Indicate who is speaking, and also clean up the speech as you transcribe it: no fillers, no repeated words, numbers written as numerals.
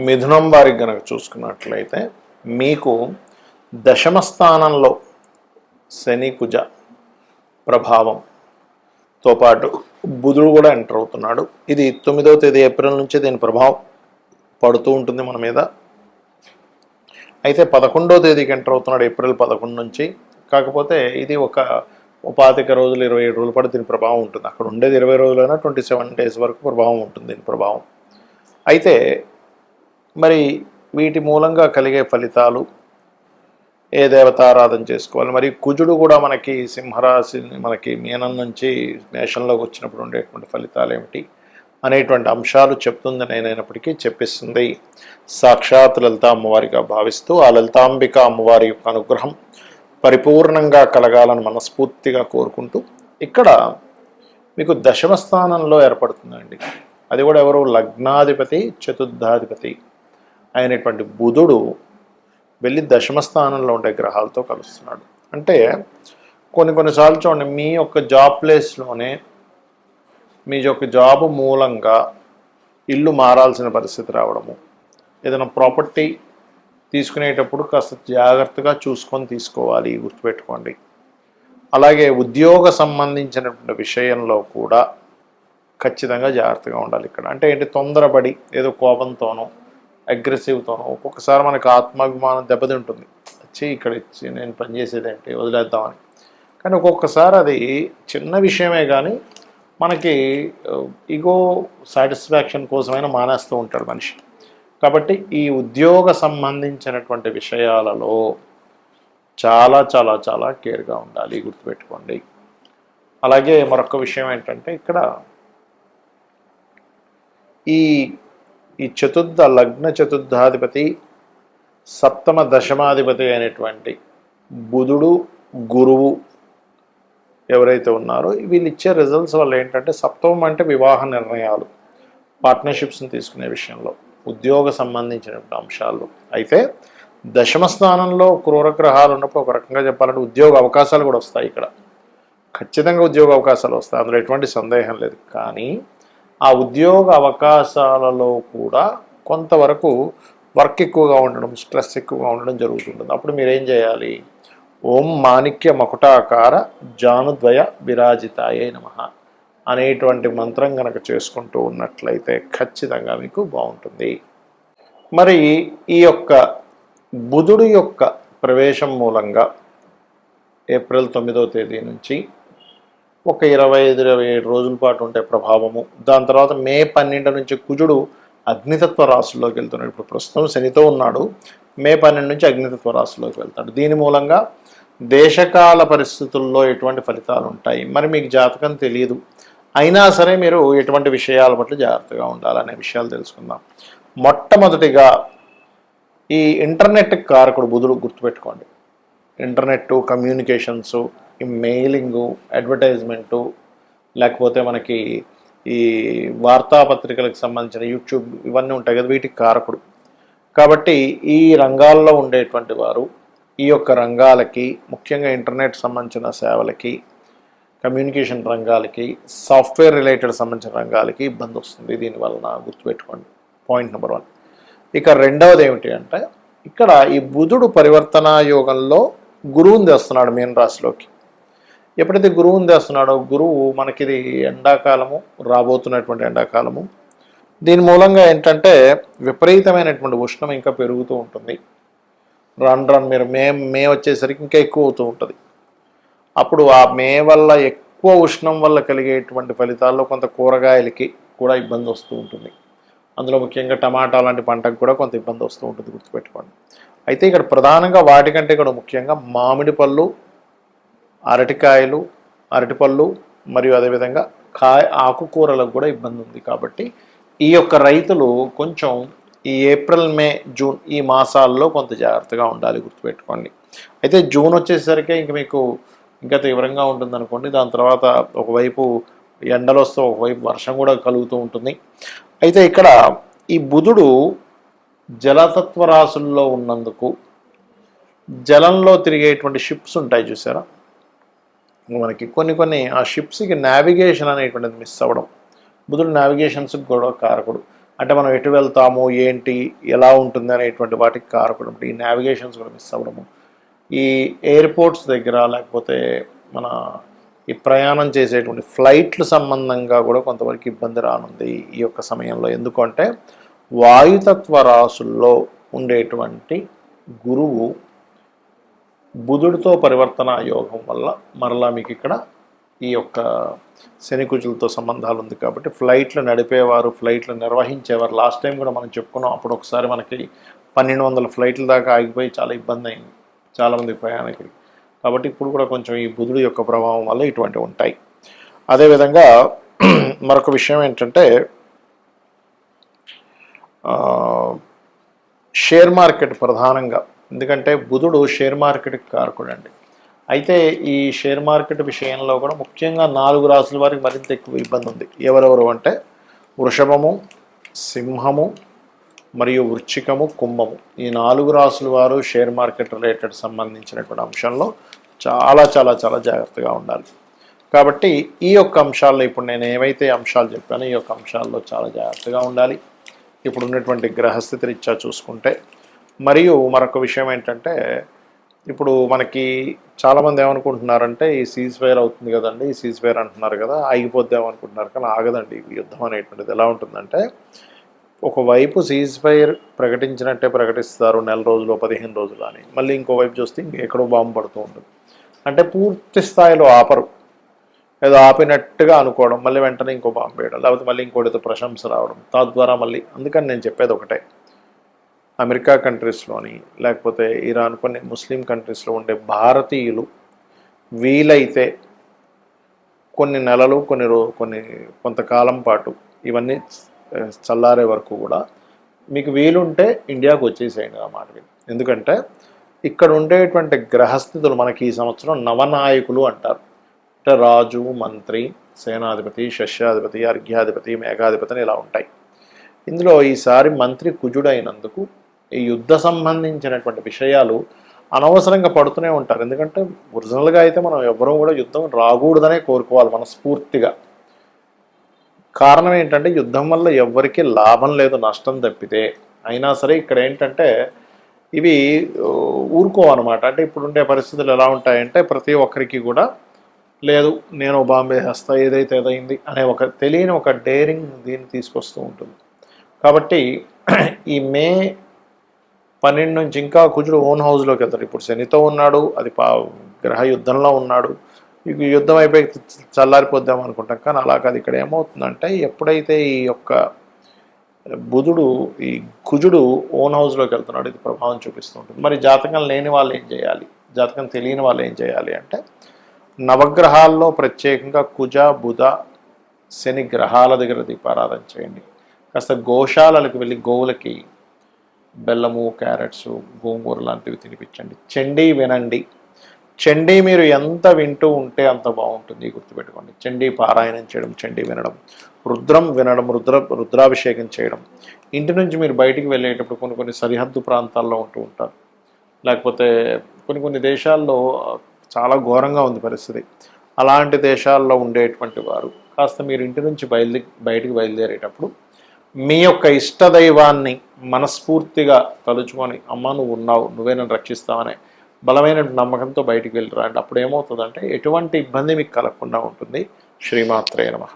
Speaker 1: మిథునం వారికి గనక చూసుకున్నట్లయితే మీకు దశమ స్థానంలో శని కుజ ప్రభావంతో పాటు బుధుడు కూడా ఎంటర్ అవుతున్నాడు. ఇది 9వ తేదీ ఏప్రిల్ నుంచి దీని ప్రభావం పడుతూ ఉంటుంది మన మీద. అయితే 11వ తేదీకి ఎంటర్ అవుతున్నాడు ఏప్రిల్ 11 నుంచి. కాకపోతే ఇది ఒక 25 రోజులు 27 రోజుల పాటు దీని ప్రభావం ఉంటుంది. అక్కడ ఉండేది 20 రోజులైనా 27 డేస్ వరకు ప్రభావం ఉంటుంది దీని ప్రభావం. అయితే మరి వీటి మూలంగా కలిగే ఫలితాలు ఏ దేవతారాధన చేసుకోవాలి, మరి కుజుడు కూడా మనకి సింహరాశి మనకి మీనం నుంచి మేషంలోకి వచ్చినప్పుడు ఉండేటువంటి ఫలితాలు ఏమిటి అనేటువంటి అంశాలు చెప్తుంది. నేనైనప్పటికీ చెప్పిస్తుంది సాక్షాత్ లలితా అమ్మవారిగా భావిస్తూ ఆ లలితాంబిక అమ్మవారి యొక్క అనుగ్రహం పరిపూర్ణంగా కలగాలని మనస్ఫూర్తిగా కోరుకుంటూ ఇక్కడ మీకు దశమ స్థానంలో ఏర్పడుతుందండి. అది కూడా ఎవరు? లగ్నాధిపతి చతుర్థాధిపతి అయినటువంటి బుధుడు వెళ్ళి దశమ స్థానంలో ఉండే గ్రహాలతో కలుస్తున్నాడు. అంటే కొన్నిసార్లు చూడండి, మీ యొక్క జాబ్ ప్లేస్లోనే మీ యొక్క జాబ్ మూలంగా ఇల్లు మారాల్సిన పరిస్థితి రావడము, ఏదైనా ప్రాపర్టీ తీసుకునేటప్పుడు కాస్త జాగ్రత్తగా చూసుకొని తీసుకోవాలి, గుర్తుపెట్టుకోండి. అలాగే ఉద్యోగ సంబంధించినటువంటి విషయంలో కూడా ఖచ్చితంగా జాగ్రత్తగా ఉండాలి. ఇక్కడ అంటే ఏంటి, తొందరపడి ఏదో కోపంతోనో అగ్రెసివ్తోనో ఒక్కొక్కసారి మనకు ఆత్మాభిమానం దెబ్బతింటుంది. వచ్చి ఇక్కడ ఇచ్చి నేను పనిచేసేదేంటి వదిలేద్దామని. కానీ ఒక్కొక్కసారి అది చిన్న విషయమే కానీ మనకి ఈగో సాటిస్ఫాక్షన్ కోసమైనా మానేస్తూ ఉంటాడు మనిషి. కాబట్టి ఈ ఉద్యోగ సంబంధించినటువంటి విషయాలలో చాలా చాలా చాలా కేర్గా ఉండాలి, గుర్తుపెట్టుకోండి. అలాగే మరొక విషయం ఏంటంటే ఇక్కడ ఈ చతుర్థ లగ్న చతుర్థాధిపతి సప్తమ దశమాధిపతి అయినటువంటి బుధుడు గురువు ఎవరైతే ఉన్నారో వీళ్ళు ఇచ్చే రిజల్ట్స్ వల్ల ఏంటంటే, సప్తమం అంటే వివాహ నిర్ణయాలు, పార్ట్నర్షిప్స్ని తీసుకునే విషయంలో, ఉద్యోగ సంబంధించినటువంటి అంశాలు. అయితే దశమ స్థానంలో క్రూరగ్రహాలు ఉన్నప్పుడు ఒక రకంగా చెప్పాలంటే ఉద్యోగ అవకాశాలు కూడా వస్తాయి. ఇక్కడ ఖచ్చితంగా ఉద్యోగ అవకాశాలు వస్తాయి, అందులో ఎటువంటి సందేహం లేదు. కానీ ఆ ఉద్యోగ అవకాశాలలో కూడా కొంతవరకు వర్క్ ఎక్కువగా ఉండడం, స్ట్రెస్ ఎక్కువగా ఉండడం జరుగుతుంటుంది. అప్పుడు మీరేం చేయాలి? ఓం మాణిక్య మకుటాకార జానుద్వయ విరాజితాయే నమః అనేటువంటి మంత్రం కనుక చేసుకుంటూ ఉన్నట్లయితే ఖచ్చితంగా మీకు బాగుంటుంది. మరి ఈ యొక్క బుధుడు యొక్క ప్రవేశం మూలంగా ఏప్రిల్ 9వ తేదీ నుంచి ఒక 25-27 రోజుల పాటు ఉండే ప్రభావము. దాని తర్వాత మే 12 నుంచి కుజుడు అగ్నితత్వ రాశుల్లోకి వెళ్తున్నాడు. ఇప్పుడు ప్రస్తుతం శనితో ఉన్నాడు, మే 12 నుంచి అగ్నితత్వ రాశుల్లోకి వెళ్తాడు. దీని మూలంగా దేశకాల పరిస్థితుల్లో ఎటువంటి ఫలితాలు ఉంటాయి, మరి మీకు జాతకం తెలియదు అయినా సరే మీరు ఎటువంటి విషయాల పట్ల జాగ్రత్తగా ఉండాలనే విషయాలు తెలుసుకుందాం. మొట్టమొదటిగా ఈ ఇంటర్నెట్ కారకుడు బుధుడు, గుర్తుపెట్టుకోండి. ఇంటర్నెట్, కమ్యూనికేషన్సు, ఈ మెయిలింగు, అడ్వర్టైజ్మెంటు, లేకపోతే మనకి ఈ వార్తాపత్రికలకు సంబంధించిన యూట్యూబ్ ఇవన్నీ ఉంటాయి కదా, వీటికి కారకుడు. కాబట్టి ఈ రంగాల్లో ఉండేటువంటి వారు ఈ యొక్క రంగాలకి, ముఖ్యంగా ఇంటర్నెట్ సంబంధించిన సేవలకి, కమ్యూనికేషన్ రంగాలకి, సాఫ్ట్వేర్ రిలేటెడ్ సంబంధించిన రంగాలకి ఇబ్బంది వస్తుంది దీనివలన, గుర్తుపెట్టుకోండి. Point number 1. ఇక రెండవది ఏమిటి అంటే, ఇక్కడ ఈ బుధుడు పరివర్తనా యోగంలో గురువుని తెస్తున్నాడు మీన రాశిలోకి. ఎప్పుడైతే గురువుని తెస్తున్నాడో, గురువు మనకిది ఎండాకాలము, రాబోతున్నటువంటి ఎండాకాలము, దీని మూలంగా ఏంటంటే విపరీతమైనటువంటి ఉష్ణం ఇంకా పెరుగుతూ ఉంటుంది. రన్ మీరు మే వచ్చేసరికి ఇంకా ఎక్కువ అవుతూ ఉంటుంది. అప్పుడు ఆ మే వల్ల ఎక్కువ ఉష్ణం వల్ల కలిగేటువంటి ఫలితాల్లో కొంత కూరగాయలకి కూడా ఇబ్బంది వస్తూ ఉంటుంది. అందులో ముఖ్యంగా టమాటా లాంటి పంటకు కూడా కొంత ఇబ్బంది వస్తూ ఉంటుంది, గుర్తుపెట్టుకోండి. అయితే ఇక్కడ ప్రధానంగా వాటికంటే కూడా ముఖ్యంగా మామిడి పళ్ళు, అరటిపళ్ళు మరియు అదేవిధంగా ఆకుకూరలకు కూడా ఇబ్బంది ఉంది. కాబట్టి ఈ యొక్క రైతులు కొంచెం ఈ ఏప్రిల్, మే, జూన్ ఈ మాసాల్లో కొంత జాగ్రత్తగా ఉండాలి, గుర్తుపెట్టుకోండి. అయితే జూన్ వచ్చేసరికి ఇంక మీకు ఇంకా తీవ్రంగా ఉంటుంది అనుకోండి. దాని తర్వాత ఒకవైపు ఎండలు వస్తూ ఒకవైపు వర్షం కూడా కలుగుతూ ఉంటుంది. అయితే ఇక్కడ ఈ బుధుడు జలతత్వ రాశుల్లో ఉన్నందుకు జలంలో తిరిగేటువంటి షిప్స్ ఉంటాయి చూసారా, మనకి కొన్ని ఆ షిప్స్కి నావిగేషన్ అనేటువంటిది మిస్ అవ్వడం. బుధుడు నావిగేషన్స్కి కూడా కారకుడు. అంటే మనం ఎటు వెళ్తాము, ఏంటి, ఎలా ఉంటుంది అనేటువంటి వాటికి కారకుడు. ఈ నావిగేషన్స్ కూడా మిస్ అవ్వడము, ఈ ఎయిర్పోర్ట్స్ దగ్గర లేకపోతే మన ఈ ప్రయాణం చేసేటువంటి ఫ్లైట్లు సంబంధంగా కూడా కొంతవరకు ఇబ్బంది రానుంది ఈ యొక్క సమయంలో. ఎందుకంటే వాయుతత్వ రాసుల్లో ఉండేటువంటి గురువు బుధుడితో పరివర్తన యోగం వల్ల మరలా మీకు ఇక్కడ ఈ యొక్క శనికుజులతో సంబంధాలు ఉంది. కాబట్టి ఫ్లైట్లు నడిపేవారు, ఫ్లైట్లు నిర్వహించేవారు, లాస్ట్ టైం కూడా మనం చెప్పుకున్నాం, అప్పుడు ఒకసారి మనకి 1200 ఫ్లైట్ల దాకా ఆగిపోయి చాలా ఇబ్బంది అయింది చాలామంది ప్రయాణికులు. కాబట్టి ఇప్పుడు కూడా కొంచెం ఈ బుధుడి యొక్క ప్రభావం వల్ల ఇటువంటివి ఉంటాయి. అదేవిధంగా మరొక విషయం ఏంటంటే షేర్ మార్కెట్ ప్రధానంగా, ఎందుకంటే బుధుడు షేర్ మార్కెట్కి కారకుడు అండి. అయితే ఈ షేర్ మార్కెట్ విషయంలో కూడా ముఖ్యంగా 4 రాసుల వారికి మరింత ఎక్కువ ఇబ్బంది ఉంది. ఎవరెవరు అంటే వృషభము, సింహము మరియు వృశ్చికము, కుంభము. ఈ 4 రాసుల వారు షేర్ మార్కెట్ రిలేటెడ్ సంబంధించినటువంటి అంశంలో చాలా చాలా చాలా జాగ్రత్తగా ఉండాలి. కాబట్టి ఈ యొక్క అంశాల్లో ఇప్పుడు నేను ఏవైతే అంశాలు చెప్పానో ఈ యొక్క అంశాల్లో చాలా జాగ్రత్తగా ఉండాలి ఇప్పుడు ఉన్నటువంటి గ్రహస్థితి రీత్యా చూసుకుంటే. మరియు మరొక విషయం ఏంటంటే ఇప్పుడు మనకి చాలామంది ఏమనుకుంటున్నారంటే ఈ సీజ్ ఫైర్ అవుతుంది కదండి, ఈ సీజ్ ఫైర్ అంటున్నారు కదా, ఆగిపోద్దామనుకుంటున్నారు, కానీ ఆగదండి. ఈ యుద్ధం అనేటువంటిది ఎలా ఉంటుందంటే ఒకవైపు సీజ్ ఫైర్ ప్రకటించినట్టే ప్రకటిస్తారు, నెల రోజులు 15 రోజులు అని, మళ్ళీ ఇంకోవైపు చూస్తే ఎక్కడో బాంబు పడుతూ ఉంటుంది. అంటే పూర్తి స్థాయిలో ఆపరు, ఏదో ఆపినట్టుగా అనుకోవడం, మళ్ళీ వెంటనే ఇంకో బాంబు వేయడం, లేకపోతే మళ్ళీ ఇంకోటితో ప్రశంస రావడం, తద్వారా మళ్ళీ. అందుకని నేను చెప్పేది ఒకటే, అమెరికా కంట్రీస్లోని లేకపోతే ఇరాన్ కొన్ని ముస్లిం కంట్రీస్లో ఉండే భారతీయులు వీలైతే కొన్ని నెలలు కొంతకాలం పాటు ఇవన్నీ చల్లారే వరకు కూడా మీకు వీలుంటే ఇండియాకు వచ్చేసేయండి అన్నమాట. ఎందుకంటే ఇక్కడ ఉండేటువంటి గ్రహస్థితులు మనకి ఈ సంవత్సరం నవనాయకులు అంటారు. అంటే రాజు, మంత్రి, సేనాధిపతి, శస్యాధిపతి, అర్ఘ్యాధిపతి, మేఘాధిపతి అని ఇలా ఉంటాయి. ఇందులో ఈసారి మంత్రి కుజుడైనందుకు ఈ యుద్ధ సంబంధించినటువంటి విషయాలు అనవసరంగా పడుతూనే ఉంటారు. ఎందుకంటే ఒరిజినల్గా అయితే మనం ఎవ్వరూ కూడా యుద్ధం రాకూడదనే కోరుకోవాలి మనస్ఫూర్తిగా. కారణం ఏంటంటే యుద్ధం వల్ల ఎవ్వరికీ లాభం లేదు, నష్టం తప్పితే. అయినా సరే ఇక్కడ ఏంటంటే ఇవి ఊరుకోవన్నమాట. అంటే ఇప్పుడుండే పరిస్థితులు ఎలా ఉంటాయంటే ప్రతి ఒక్కరికి కూడా లేదు నేను బాంబే వేస్తా ఏదైతే ఏదైంది అనే ఒక తెలియని ఒక డేరింగ్ దీన్ని తీసుకొస్తూ ఉంటుంది. కాబట్టి ఈ మే 12 నుంచి ఇంకా కుజుడు ఓన్ హౌస్లోకి వెళ్తాడు. ఇప్పుడు శనితో ఉన్నాడు, అది గ్రహ యుద్ధంలో ఉన్నాడు. ఇక యుద్ధం అయిపోయి చల్లారిపోద్దాం అనుకుంటాం, కానీ అలా కాదు. ఇక్కడ ఏమవుతుందంటే ఎప్పుడైతే ఈ యొక్క బుధుడు ఈ కుజుడు ఓన్ హౌస్లోకి వెళ్తున్నాడు, ఇది ప్రభావం చూపిస్తూ ఉంటుంది. మరి జాతకం లేని వాళ్ళు ఏం చేయాలి, జాతకం తెలియని వాళ్ళు ఏం చేయాలి అంటే నవగ్రహాల్లో ప్రత్యేకంగా కుజ, బుధ, శని గ్రహాల దగ్గర దీపారాధన చేయండి. కాస్త గోశాలలకు వెళ్ళి గోవులకి బెల్లము, క్యారెట్స్, గోంగూర లాంటివి తినిపించండి. చండీ వినండి. చండీ మీరు ఎంత వింటూ ఉంటే అంత బాగుంటుంది, గుర్తుపెట్టుకోండి. చండీ పారాయణం చేయడం, చండీ వినడం, రుద్రం వినడం, రుద్రాభిషేకం చేయడం. ఇంటి నుంచి మీరు బయటికి వెళ్ళేటప్పుడు కొన్ని సరిహద్దు ప్రాంతాల్లో ఉంటూ ఉంటారు, లేకపోతే కొన్ని దేశాల్లో చాలా ఘోరంగా ఉంది పరిస్థితి. అలాంటి దేశాల్లో ఉండేటువంటి వారు కాస్త మీరు ఇంటి నుంచి బయటికి బయలుదేరేటప్పుడు మీ యొక్క ఇష్టదైవాన్ని మనస్ఫూర్తిగా తలుచుకొని అమ్మ నువ్వు ఉన్నావు, నువ్వే నన్ను రక్షిస్తావనే బలమైన నమ్మకంతో బయటికి వెళ్ళిరా. అంటే అప్పుడు ఏమవుతుందంటే ఎటువంటి ఇబ్బంది మీకు కలగకుండా ఉంటుంది. శ్రీమాత్రే నమః.